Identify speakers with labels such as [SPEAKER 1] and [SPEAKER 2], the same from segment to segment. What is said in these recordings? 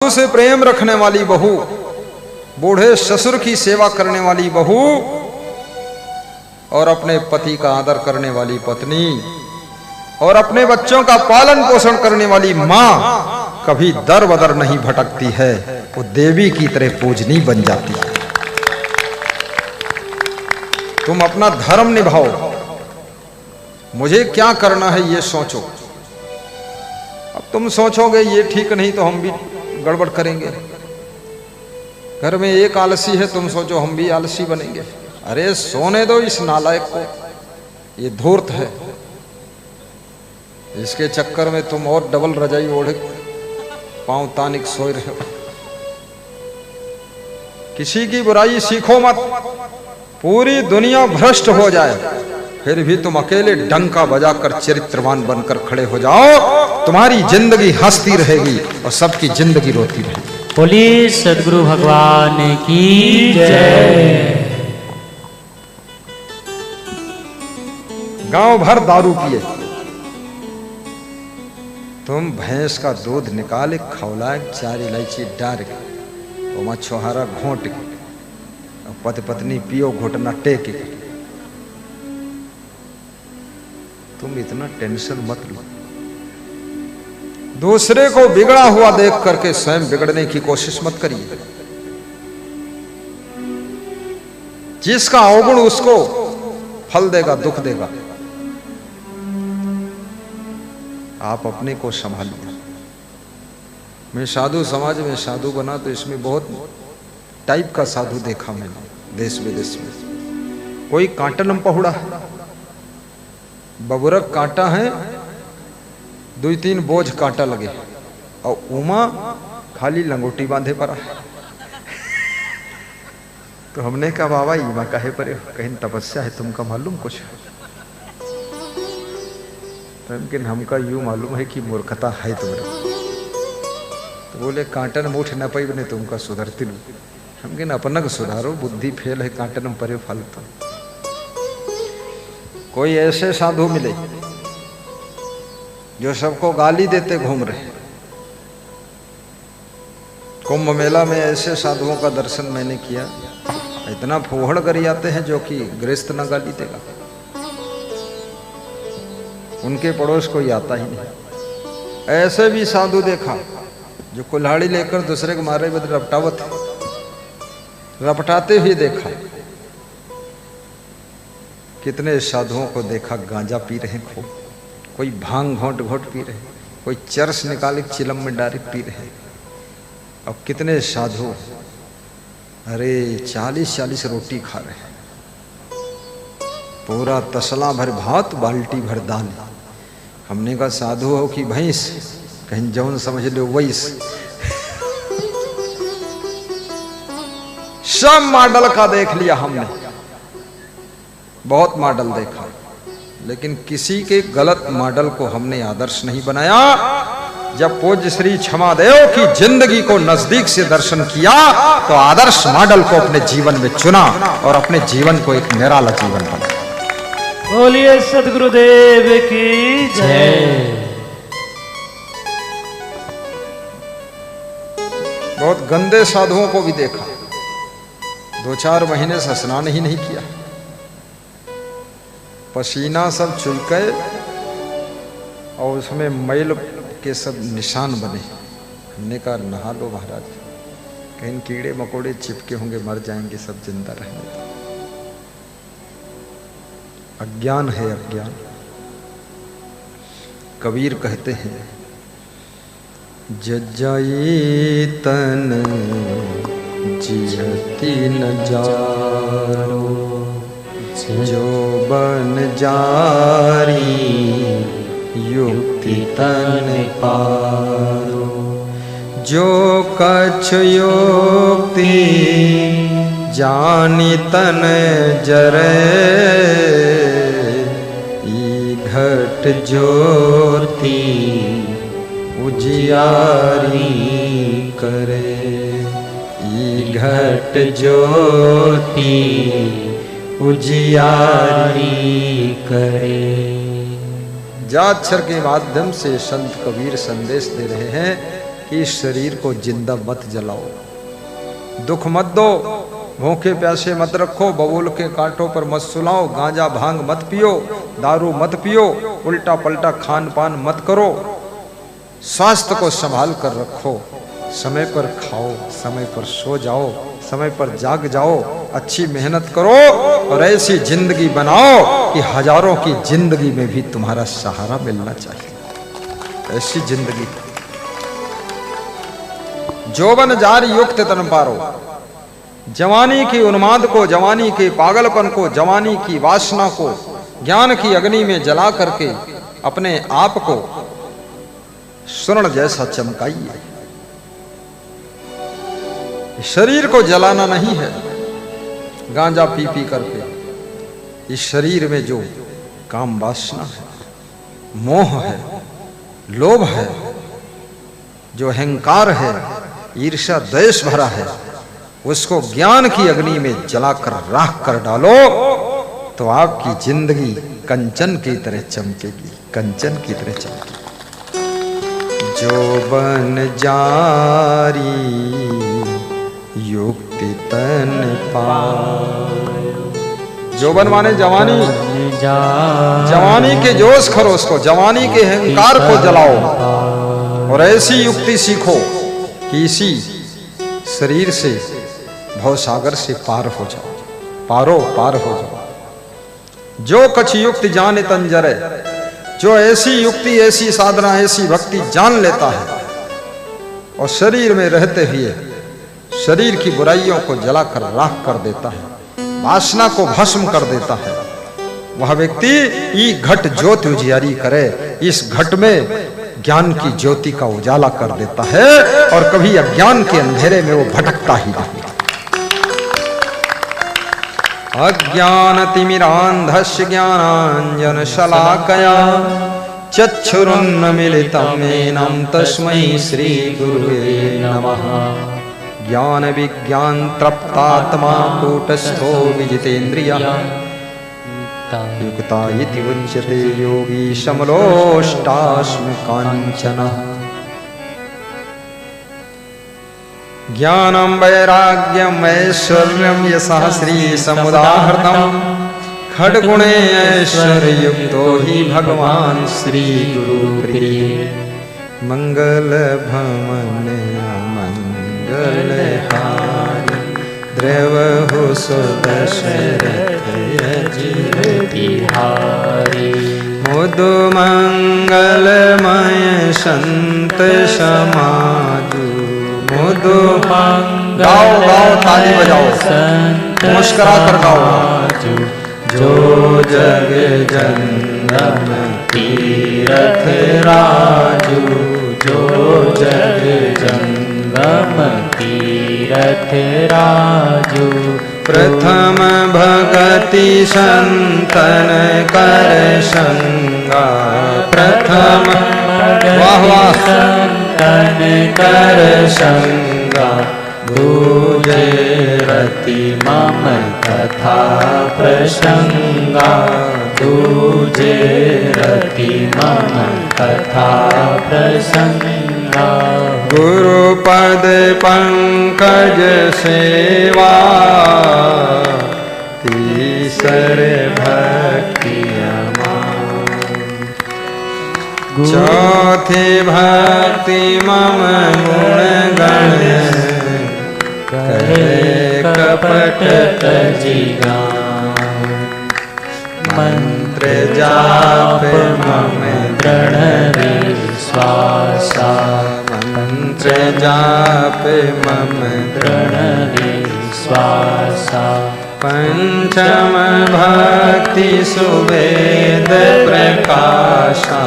[SPEAKER 1] से प्रेम रखने वाली बहू, बूढ़े ससुर की सेवा करने वाली बहू और अपने पति का आदर करने वाली पत्नी और अपने बच्चों का पालन पोषण करने वाली मां कभी दर बदर नहीं भटकती है, वो देवी की तरह पूजनीय बन जाती है। तुम अपना धर्म निभाओ, मुझे क्या करना है ये सोचो। अब तुम सोचोगे ये ठीक नहीं तो हम भी गड़बड़ करेंगे। घर में एक आलसी है, तुम सोचो हम भी आलसी बनेंगे। अरे सोने दो इस नालायक को, ये धूर्त है, इसके चक्कर में तुम और डबल रजाई ओढ़े पांव तानिक सोए रहे हो। किसी की बुराई सीखो मत, पूरी दुनिया भ्रष्ट हो जाए फिर भी तुम अकेले डंका बजाकर चरित्रवान बनकर खड़े हो जाओ, तुम्हारी जिंदगी हंसती रहेगी और सबकी जिंदगी रोती रहेगी।
[SPEAKER 2] बोलिए सद्गुरु भगवान की जय।
[SPEAKER 1] गांव भर दारू पिए, तुम भैंस का दूध निकाले खौलाए 4 इलायची डाल के वो मछुहारा घोट के पति पत्नी पियो घुटना टेके। तुम इतना टेंशन मत लो, दूसरे को बिगड़ा हुआ देख करके स्वयं बिगड़ने की कोशिश मत करिए। जिसका अवगुण उसको फल देगा, दुख देगा। आप अपने को संभालिए। मैं साधु समाज में साधु बना तो इसमें बहुत टाइप का साधु देखा मैंने देश विदेश में। कोई कांटन पहुड़ा है, बबुरक कांटा है, 2-3 बोझ कांटा लगे और उमा खाली लंगोटी बांधे पड़ा है। तो हमने कहा बाबा ईमा काहे परे, कहीं तपस्या है तुमका मालूम कुछ? लेकिन हमका यूं मालूम है कि मूर्खता है तुम्हारे। तो बोले कांटन मुठ न पाई बने तुमका सुधरती लू। हम कहने अपना को सुधारो, बुद्धि फेल है, कांटन परे फालतू। कोई ऐसे साधु मिले जो सबको गाली देते घूम रहे। कुंभ मेला में ऐसे साधुओं का दर्शन मैंने किया, इतना फूहड़ कर आते हैं जो कि गृहस्थ न गाली देगा, उनके पड़ोस कोई आता ही नहीं। ऐसे भी साधु देखा जो कुल्हाड़ी लेकर दूसरे के मारे बद रपटावत, रपटाते भी देखा। कितने साधुओं को देखा गांजा पी रहे खूब, कोई भांग घोट घोट पी रहे, कोई चरस निकाल चिलम में डायरेक्ट पी रहे। अब कितने साधु अरे 40-40 रोटी खा रहे, पूरा तसला भर भात बाल्टी भर दाल। हमने कहा साधु हो कि भैंस, कहीं जौन समझ लो वैस। सब मॉडल का देख लिया हमने, बहुत मॉडल देखा, लेकिन किसी के गलत मॉडल को हमने आदर्श नहीं बनाया। जब पूज्य श्री क्षमादेव की जिंदगी को नजदीक से दर्शन किया तो आदर्श मॉडल को अपने जीवन में चुना और अपने जीवन को एक निराला जीवन बनाया।
[SPEAKER 2] बोलिए सद्गुरुदेव की जय।
[SPEAKER 1] बहुत गंदे साधुओं को भी देखा, 2-4 महीने से स्नान ही नहीं किया, पसीना सब चुलके और उसमें मैल के सब निशान बने। हमने कहा नहा लो महाराज, कहीं कीड़े मकोड़े चिपके होंगे, मर जाएंगे, सब जिंदा रहेंगे। अज्ञान है अज्ञान। कबीर कहते हैं जज्जाई तन जियति न जारो, जो बन जारी युक्ति तन पारो। जो कछ युक्ति जानी तन जरे, घट ज्योति उजियारी करे। घट ज्योति उजियारी करे। जाक्षर के माध्यम से संत कबीर संदेश दे रहे हैं कि इस शरीर को जिंदा मत जलाओ, दुख मत दो, भूखे प्यासे मत रखो, बबूल के कांटों पर मत सुलाओ, गांजा भांग मत पियो, दारू मत पियो, उल्टा पलटा खान पान मत करो, स्वास्थ्य को संभाल कर रखो, समय पर खाओ, समय पर सो जाओ, समय पर जाग जाओ, अच्छी मेहनत करो और ऐसी जिंदगी बनाओ कि हजारों की जिंदगी में भी तुम्हारा सहारा मिलना चाहिए। ऐसी जिंदगी जोबन जार युक्त तन पारो, जवानी की उन्माद को, जवानी के पागलपन को, जवानी की वासना को ज्ञान की अग्नि में जला करके अपने आप को स्वर्ण जैसा चमकाइए। शरीर को जलाना नहीं है गांजा पी पी करके। इस शरीर में जो काम वासना है, मोह है, लोभ है, जो अहंकार है, ईर्ष्या द्वेष भरा है, उसको ज्ञान की अग्नि में जलाकर राख कर डालो तो आपकी जिंदगी कंचन की तरह चमकेगी, कंचन की तरह चमकेगी। जोबन जारी युक्ति तन पायो। जोबन माने जवानी, जवानी के जोश खरोश को, जवानी के अहंकार को जलाओ और ऐसी युक्ति सीखो कि इसी शरीर से भवसागर से पार हो जाओ, पार हो जाओ। जो कछ युक्ति जाने तंजरे, जो ऐसी युक्ति, ऐसी साधना, ऐसी भक्ति जान लेता है और शरीर में रहते हुए शरीर की बुराइयों को जलाकर राख कर देता है, वासना को भस्म कर देता है, वह व्यक्ति ई घट ज्योति उजियारी करे, इस घट में ज्ञान की ज्योति का उजाला कर देता है और कभी अज्ञान के अंधेरे में वो भटकता ही नहीं। अज्ञान तिमिरांधस्य ज्ञानांजन शलाकया चक्षुरुन्मीलितं येन तस्मै श्री गुरुवे नमः। ज्ञान विज्ञान तृप्तात्मा कूटस्थो विजितेन्द्रियः युक्ता इति उच्यते योगी समलोष्टास्म काञ्चनः। ज्ञानं वैराग्यं ऐश्वर्यं यशः श्री समुदाहृतं खड्गुणे ऐश्वर्ययुक्तो हि भगवान् श्री गुरुप्रिय। मंगल भवन मंगलहारी द्रवहु सुदशरथ अजिर बिहारी। मुदु मंगलमय संत समाजु, मुदु गाओ गाओ ताली बजाओ, मुस्कुरा कर गाओ। जो जग जंगम तीरथ राजू, जो जग जंगम तीरथ राजू। प्रथम भगति संतन कर संगा, प्रथम वाह वाह संतन कर संगा। दूजे रति मम कथा प्रसंगा, दूजे रति मम कथा प्रसंगा। गुरुपद पंकज सेवा, तीसर भक्ति चौथी भक्ति मम गुण गण करे कपट तजिगा। मंत्र जाप मम दृढ़ विश्वासा, मंत्र जाप मम दृढ़ विश्वासा। पंचम भक्ति सुवेद प्रकाशा,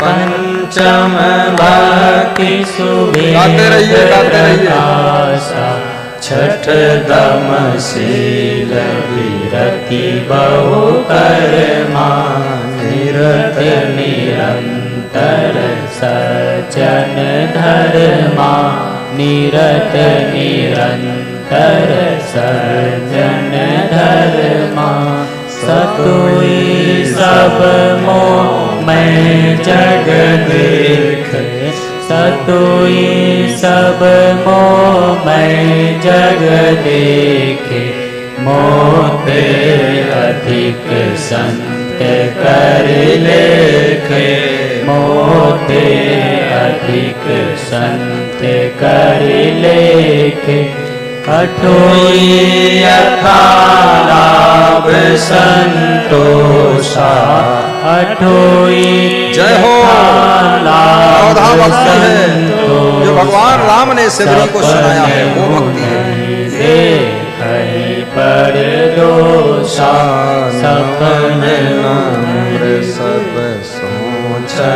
[SPEAKER 1] पंचम भक्ति सुवेद प्रकाशा। छठ दम शील विरति बहु कर्मा, निरत निरंतर सज्जन धर्मा, निरत निरंतर सज्जन धर्मा। सतुई सब मोह मैं जग देख,
[SPEAKER 2] सतोई सब मोह मैं जग देखे, मोते अधिक संत कर लेखे, मोते अधिक संत कर लेखे। अठोई यथा लाभ संतोषा, अठोई
[SPEAKER 1] जय हो।
[SPEAKER 2] लाभ
[SPEAKER 1] भक्ति है
[SPEAKER 2] संतोषा,
[SPEAKER 1] जो भगवान राम ने सबरी को सुनाया है वो भक्ति है।
[SPEAKER 2] कहीं पर दोषा सपन
[SPEAKER 1] नम्र सब सोचलहीना,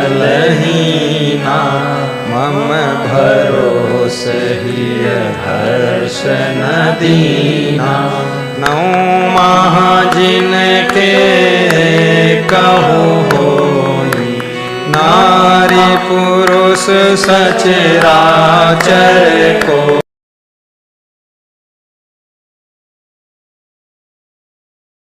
[SPEAKER 1] मम भरोस हिय हर्ष न दीना। नौ माह जिनके कहु होई, नारी पुरुष सचराचर को